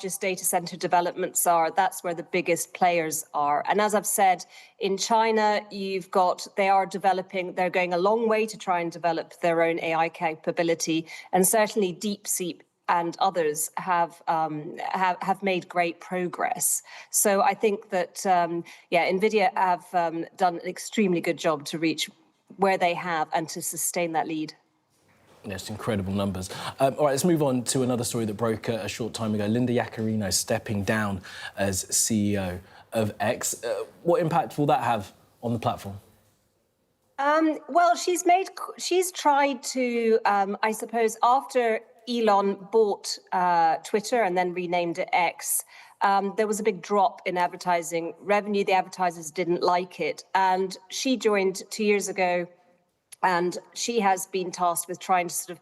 data center developments are. That's where the biggest players are. And as I've said, in China, they're going a long way to try and develop their own AI capability. And certainly DeepSeek and others have made great progress. So I think that, Nvidia have done an extremely good job to reach where they have and to sustain that lead. Yes, incredible numbers. All right, let's move on to another story that broke a short time ago. Linda Yaccarino stepping down as CEO of X. What impact will that have on the platform? Well, she's tried to, I suppose, after Elon bought Twitter and then renamed it X, there was a big drop in advertising revenue. The advertisers didn't like it. And she joined 2 years ago. And she has been tasked with trying to sort of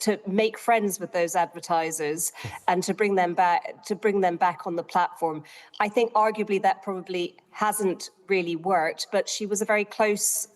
to make friends with those advertisers and to bring them back on the platform. I think arguably that probably hasn't really worked, but she was a very close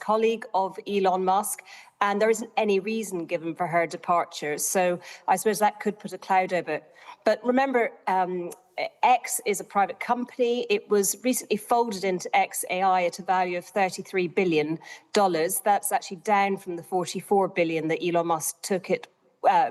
colleague of Elon Musk, and there isn't any reason given for her departure. So I suppose that could put a cloud over it. But remember, X is a private company. It was recently folded into XAI at a value of $33 billion. That's actually down from the $44 billion that Elon Musk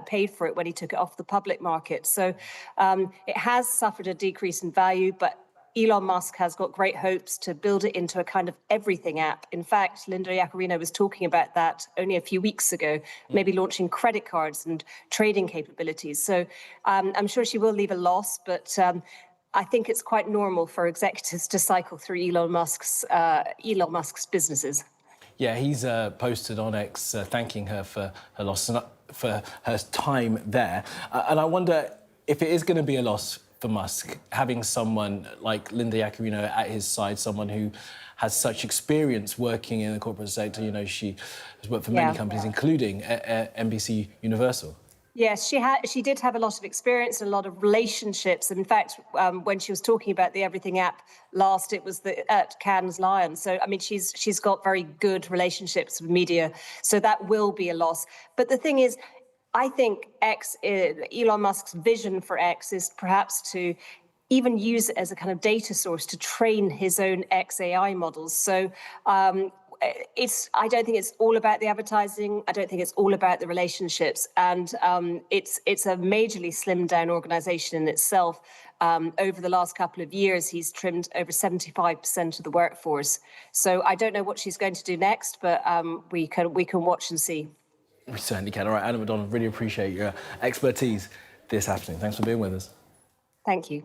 paid for it when he took it off the public market. So it has suffered a decrease in value, but Elon Musk has got great hopes to build it into a kind of everything app. In fact, Linda Yaccarino was talking about that only a few weeks ago, maybe launching credit cards and trading capabilities. So I'm sure she will leave a loss, but I think it's quite normal for executives to cycle through Elon Musk's businesses. Yeah, he's posted on X thanking her for her loss and for her time there. And I wonder if it is going to be a loss for Musk, having someone like Linda Yaccarino at his side, someone who has such experience working in the corporate sector. You know, she has worked for many companies, including NBC Universal. Yes, she did have a lot of experience and a lot of relationships. In fact, when she was talking about the Everything app last, it was at Cannes Lions. So, I mean, she's got very good relationships with media. So that will be a loss. But the thing is, I think Elon Musk's vision for X is perhaps to even use it as a kind of data source to train his own XAI models. So I don't think it's all about the advertising. I don't think it's all about the relationships. And it's a majorly slimmed down organization in itself. Over the last couple of years, he's trimmed over 75% of the workforce. So I don't know what she's going to do next, but we can watch and see. We certainly can. All right, Anna McDonald, really appreciate your expertise this afternoon. Thanks for being with us. Thank you.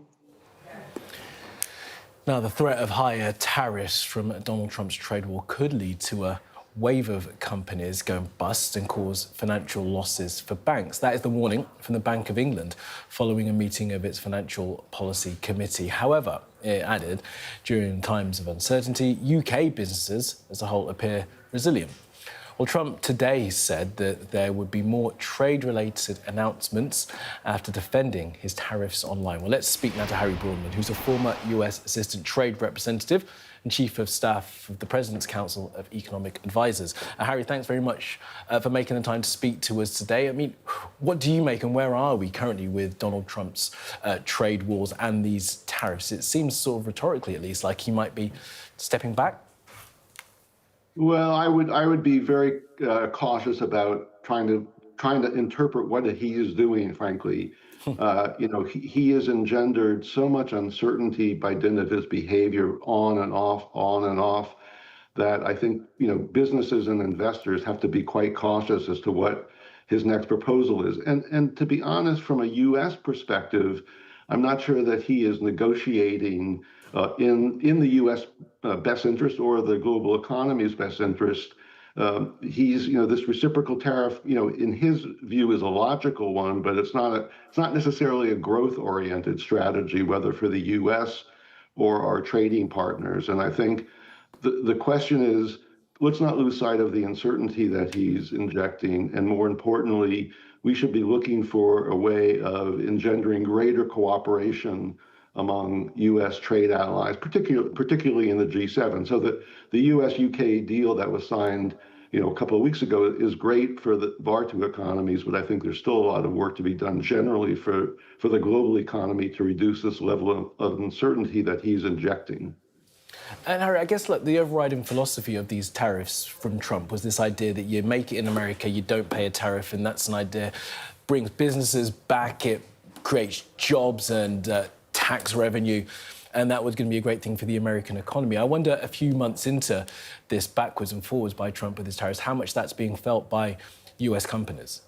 Now, the threat of higher tariffs from Donald Trump's trade war could lead to a wave of companies going bust and cause financial losses for banks. That is the warning from the Bank of England following a meeting of its Financial Policy Committee. However, it added, during times of uncertainty, UK businesses as a whole appear resilient. Well, Trump today said that there would be more trade-related announcements after defending his tariffs online. Well, let's speak now to Harry Broadman, who's a former US Assistant Trade Representative and Chief of Staff of the President's Council of Economic Advisors. Harry, thanks very much for making the time to speak to us today. I mean, what do you make and where are we currently with Donald Trump's trade wars and these tariffs? It seems sort of rhetorically, at least, like he might be stepping back. Well, I would be very cautious about trying to interpret what he is doing. Frankly, you know, he has engendered so much uncertainty by dint of his behavior on and off, that I think businesses and investors have to be quite cautious as to what his next proposal is. And to be honest, from a U.S. perspective, I'm not sure that he is negotiating in the U.S. Best interest or the global economy's best interest. He's, this reciprocal tariff, in his view is a logical one, but it's not necessarily a growth-oriented strategy, whether for the U.S. or our trading partners. And I think the question is, let's not lose sight of the uncertainty that he's injecting, and more importantly, we should be looking for a way of engendering greater cooperation among U.S. trade allies, particularly in the G7. So that the U.S.-UK deal that was signed, a couple of weeks ago is great for our two economies, but I think there's still a lot of work to be done generally for the global economy to reduce this level of uncertainty that he's injecting. And Harry, I guess the overriding philosophy of these tariffs from Trump was this idea that you make it in America, you don't pay a tariff, and that's an idea brings businesses back, it creates jobs and tax revenue, and that was going to be a great thing for the American economy. I wonder, a few months into this backwards and forwards by Trump with his tariffs, how much that's being felt by US companies?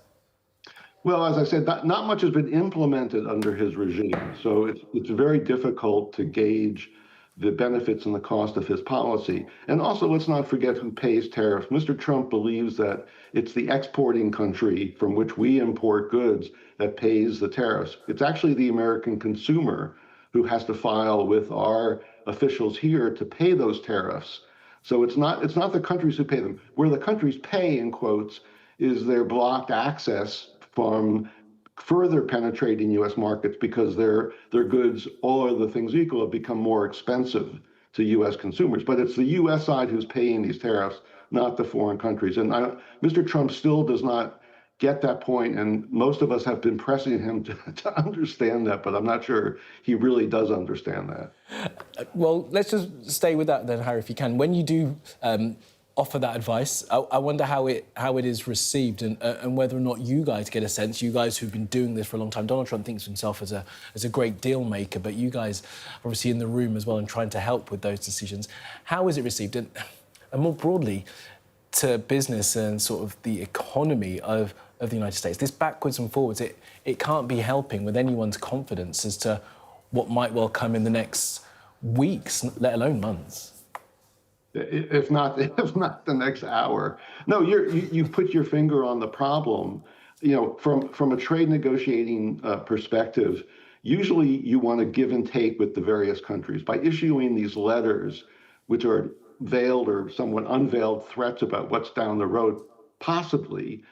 Well, as I said, not much has been implemented under his regime, so it's very difficult to gauge the benefits and the cost of his policy. And also, let's not forget who pays tariffs. Mr. Trump believes that it's the exporting country from which we import goods that pays the tariffs. It's actually the American consumer who has to file with our officials here to pay those tariffs. So it's not the countries who pay them. Where the countries pay, in quotes, is their blocked access from further penetrating U.S. markets because their goods, all other things equal, have become more expensive to U.S. consumers. But it's the U.S. side who's paying these tariffs, not the foreign countries. And Mr. Trump still does not get that point, and most of us have been pressing him to understand that, but I'm not sure he really does understand that. Well, let's just stay with that then, Harry, if you can. When you do offer that advice, I wonder how it is received and whether or not you guys get a sense, you guys who've been doing this for a long time. Donald Trump thinks of himself as a great deal maker, but you guys are obviously in the room as well and trying to help with those decisions. How is it received? And more broadly, to business and sort of the economy of the United States, this backwards and forwards, it can't be helping with anyone's confidence as to what might well come in the next weeks, let alone months. If not the next hour. No, you put your finger on the problem. From a trade negotiating perspective, usually you want to give and take with the various countries by issuing these letters, which are veiled or somewhat unveiled threats about what's down the road, possibly.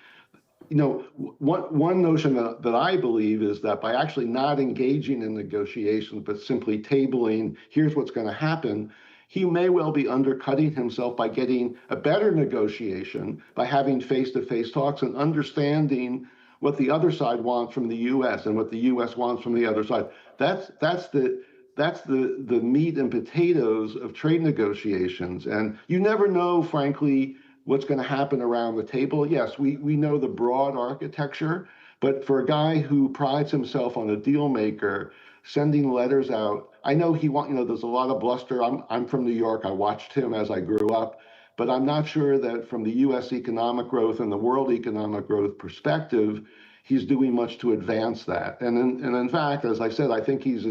One notion that I believe is that by actually not engaging in negotiations, but simply tabling, here's what's going to happen, he may well be undercutting himself by getting a better negotiation, by having face-to-face talks and understanding what the other side wants from the U.S. and what the U.S. wants from the other side. That's the meat and potatoes of trade negotiations. And you never know, frankly, what's going to happen around the table. Yes, we know the broad architecture, but for a guy who prides himself on a deal maker, sending letters out, I know there's a lot of bluster. I'm from New York. I watched him as I grew up, but I'm not sure that from the U.S. economic growth and the world economic growth perspective, he's doing much to advance that. And in fact, as I said, I think he's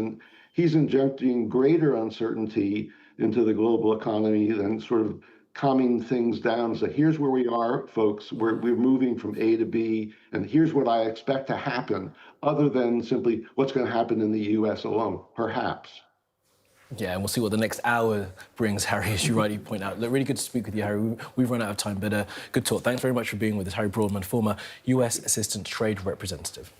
injecting greater uncertainty into the global economy than sort of calming things down. So here's where we are, folks. We're moving from A to B, and here's what I expect to happen, other than simply what's going to happen in the U.S. alone, perhaps. Yeah, and we'll see what the next hour brings, Harry, as you rightly point out. Look, really good to speak with you, Harry. We've run out of time, but good talk. Thanks very much for being with us, Harry Broadman, former US Assistant Trade Representative.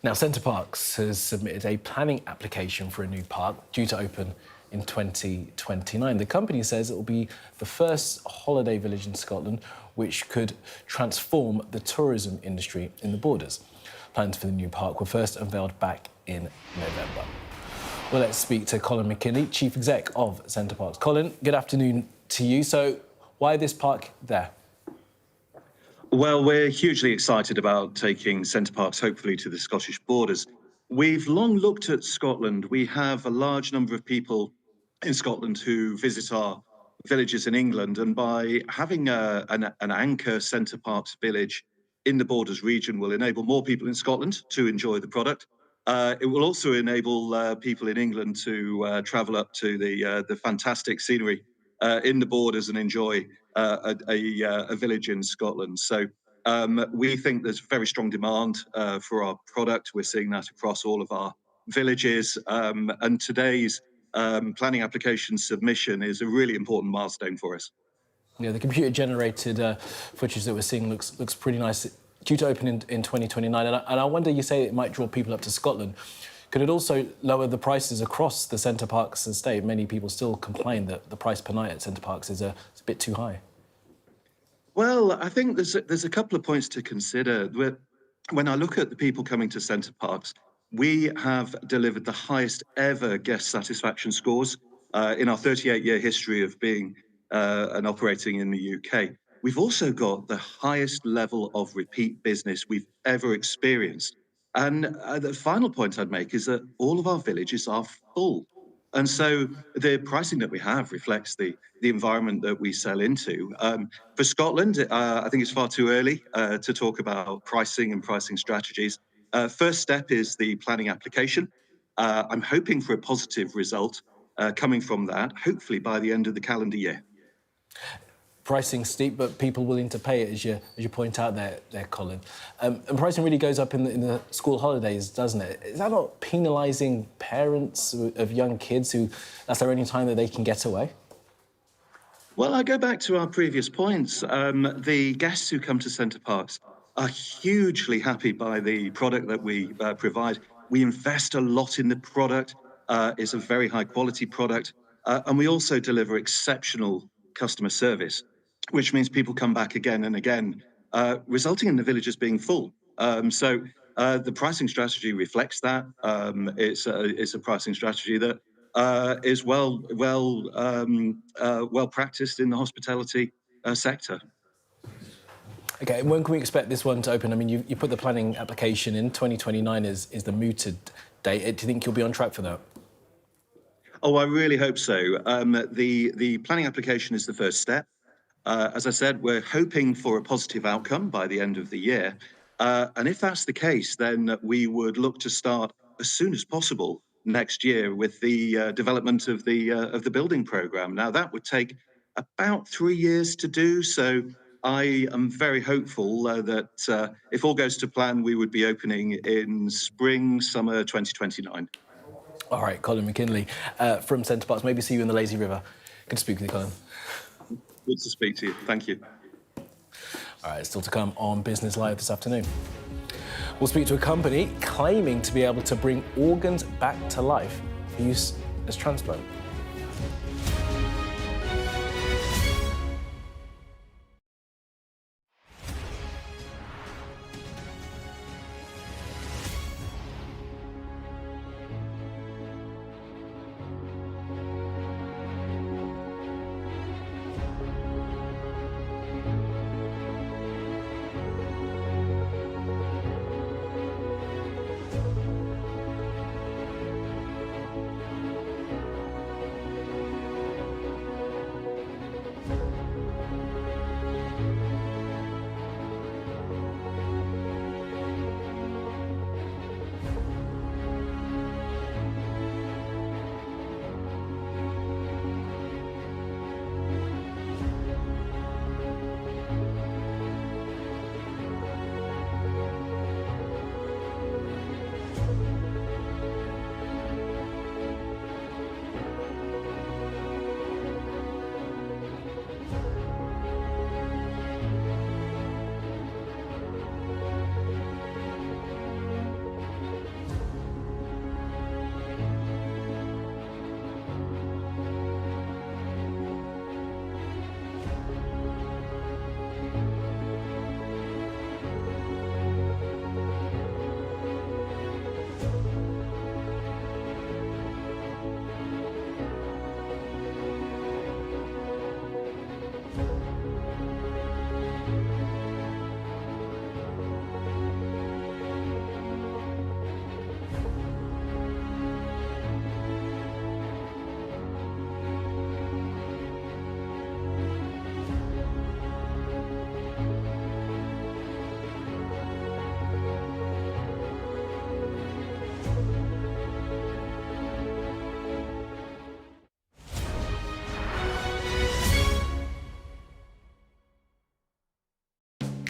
Now, Center Parcs has submitted a planning application for a new park due to open in 2029. The company says it will be the first holiday village in Scotland which could transform the tourism industry in the Borders. Plans for the new park were first unveiled back in November. Well, let's speak to Colin McKinley, Chief Exec of Center Parcs. Colin, good afternoon to you. So why this park there? Well, we're hugely excited about taking Center Parcs hopefully to the Scottish Borders. We've long looked at Scotland. We have a large number of people in Scotland who visit our villages in England, and by having an anchor Center Parcs village in the Borders region will enable more people in Scotland to enjoy the product. It will also enable people in England to travel up to the fantastic scenery in the Borders and enjoy a village in Scotland. So we think there's very strong demand for our product. We're seeing that across all of our villages, and today's planning application submission is a really important milestone for us. Yeah, the computer-generated footage that we're seeing looks pretty nice. Due to open in 2029, and I wonder, you say it might draw people up to Scotland. Could it also lower the prices across the Center Parcs estate? Many people still complain that the price per night at Center Parcs is a bit too high. Well, I think there's a couple of points to consider. When I look at the people coming to Center Parcs, we have delivered the highest ever guest satisfaction scores in our 38-year history of being and operating in the UK. We've also got the highest level of repeat business we've ever experienced. And the final point I'd make is that all of our villages are full. And so the pricing that we have reflects the environment that we sell into. For Scotland, I think it's far too early to talk about pricing and pricing strategies. First step is the planning application. I'm hoping for a positive result coming from that, hopefully by the end of the calendar year. Pricing steep, but people willing to pay it, as you point out there, Colin. And pricing really goes up in the school holidays, doesn't it? Is that not penalising parents of young kids who that's their only time that they can get away? Well, I go back to our previous points. The guests who come to Center Parcs are hugely happy by the product that we provide. We invest a lot in the product. It's a very high quality product. And we also deliver exceptional customer service, which means people come back again and again, resulting in the villages being full. So the pricing strategy reflects that. It's a pricing strategy that is well practiced in the hospitality sector. Okay, when can we expect this one to open? I mean, you put the planning application in. 2029 is the mooted date. Do you think you'll be on track for that? Oh, I really hope so. The planning application is the first step. As I said, we're hoping for a positive outcome by the end of the year. And if that's the case, then we would look to start as soon as possible next year with the development of the building programme. Now, that would take about 3 years to do. So I am very hopeful that if all goes to plan, we would be opening in spring, summer 2029. All right, Colin McKinley from Center Parcs. Maybe see you in the lazy river. Good to speak with you, Colin. Good to speak to you. Thank you. All right, still to come on Business Live this afternoon. We'll speak to a company claiming to be able to bring organs back to life for use as transplant.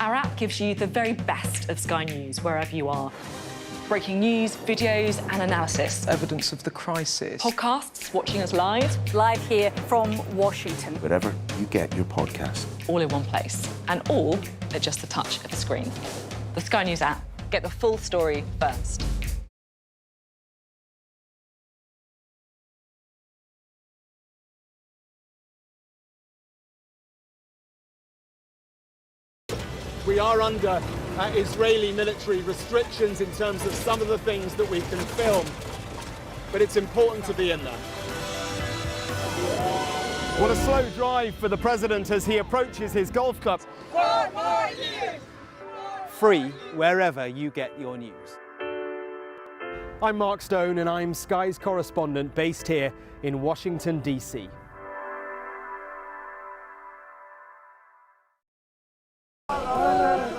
Our app gives you the very best of Sky News wherever you are. Breaking news, videos and analysis. Evidence of the crisis. Podcasts, watching us live. Live here from Washington. Wherever you get your podcast. All in one place. And all at just the touch of a screen. The Sky News app. Get the full story first. are under Israeli military restrictions in terms of some of the things that we can film, but it's important to be in there. What a slow drive for the president as he approaches his golf club. 4 more years! Free wherever you get your news. I'm Mark Stone and I'm Sky's correspondent based here in Washington, D.C.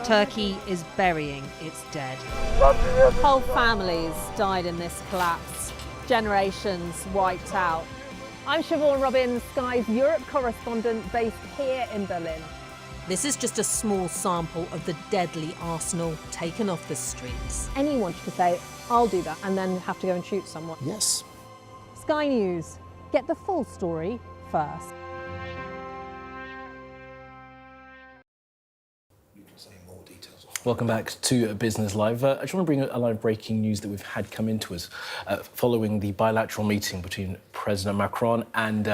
Turkey is burying its dead. Whole families died in this collapse. Generations wiped out. I'm Siobhan Robbins, Sky's Europe correspondent based here in Berlin. This is just a small sample of the deadly arsenal taken off the streets. Anyone could say, I'll do that, and then have to go and shoot someone. Yes. Sky News, get the full story first. Welcome back to Business Live. I just want to bring a line of breaking news that we've had come into us following the bilateral meeting between President Macron and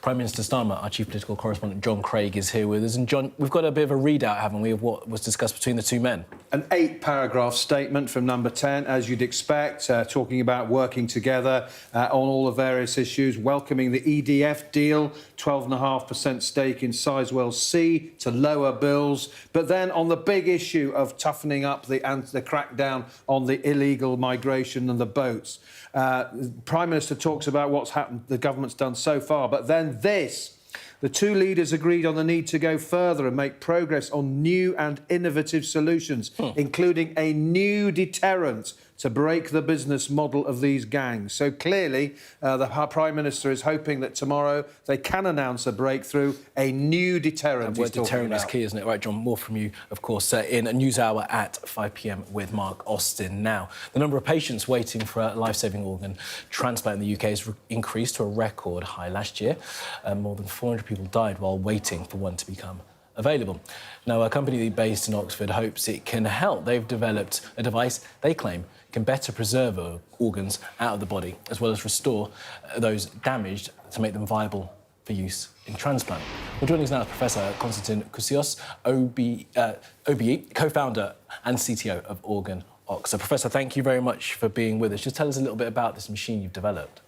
Prime Minister Starmer. Our chief political correspondent, John Craig, is here with us. And John, we've got a bit of a readout, haven't we, of what was discussed between the two men? An 8-paragraph statement from number 10, as you'd expect, talking about working together on all the various issues, welcoming the EDF deal, 12.5% stake in Sizewell C to lower bills. But then on the big issue of toughening up the crackdown on the illegal migration and the boats. Prime Minister talks about what's happened, the government's done so far, but then this. The two leaders agreed on the need to go further and make progress on new and innovative solutions, including a new deterrent to break the business model of these gangs. So clearly, the Prime Minister is hoping that tomorrow they can announce a breakthrough, a new deterrent. Word deterrent is key, isn't it? Right, John, more from you, of course, in a news hour at 5 p.m. with Mark Austin. Now, the number of patients waiting for a life-saving organ transplant in the UK has increased to a record high last year. More than 400 people died while waiting for one to become available. Now, a company based in Oxford hopes it can help. They've developed a device they claim can better preserve organs out of the body, as well as restore those damaged to make them viable for use in transplant. Well, joining us now is Professor Konstantin Kusios, OBE, co-founder and CTO of Organ Ox. So, Professor, thank you very much for being with us. Just tell us a little bit about this machine you've developed.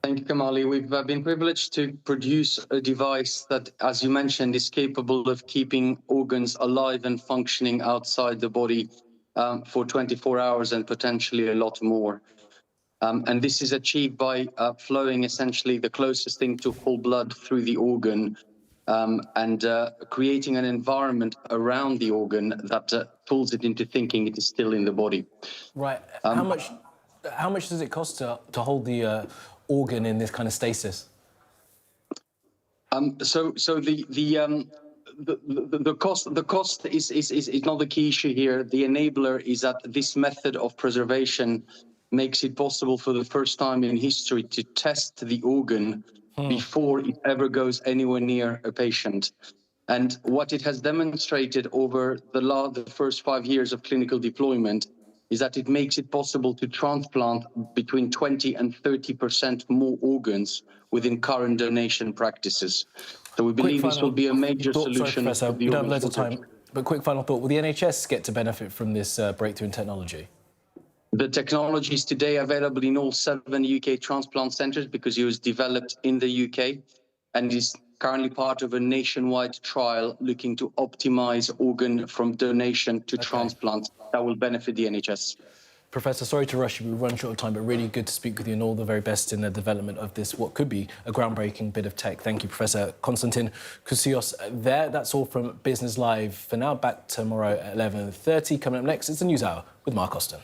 Thank you, Kamali. We've been privileged to produce a device that, as you mentioned, is capable of keeping organs alive and functioning outside the body for 24 hours and potentially a lot more. And this is achieved by flowing essentially the closest thing to whole blood through the organ and creating an environment around the organ that pulls it into thinking it is still in the body. Right. How much does it cost to hold the organ in this kind of stasis? So the cost is not the key issue here. The enabler is that this method of preservation makes it possible for the first time in history to test the organ before it ever goes anywhere near a patient. And what it has demonstrated over the first 5 years of clinical deployment is that it makes it possible to transplant between 20 and 30% more organs within current donation practices. So we believe this will be a major solution. Sorry, Professor, we don't have loads of time, but quick final thought. Will the NHS get to benefit from this breakthrough in technology? The technology is today available in all 7 UK transplant centres because it was developed in the UK and is currently part of a nationwide trial looking to optimise organ from donation to transplant that will benefit the NHS. Professor, sorry to rush you, we've run short of time, but really good to speak with you and all the very best in the development of this, what could be a groundbreaking bit of tech. Thank you, Professor Konstantin Kusios there. That's all from Business Live for now. Back tomorrow at 11:30. Coming up next, it's the News Hour with Mark Austin.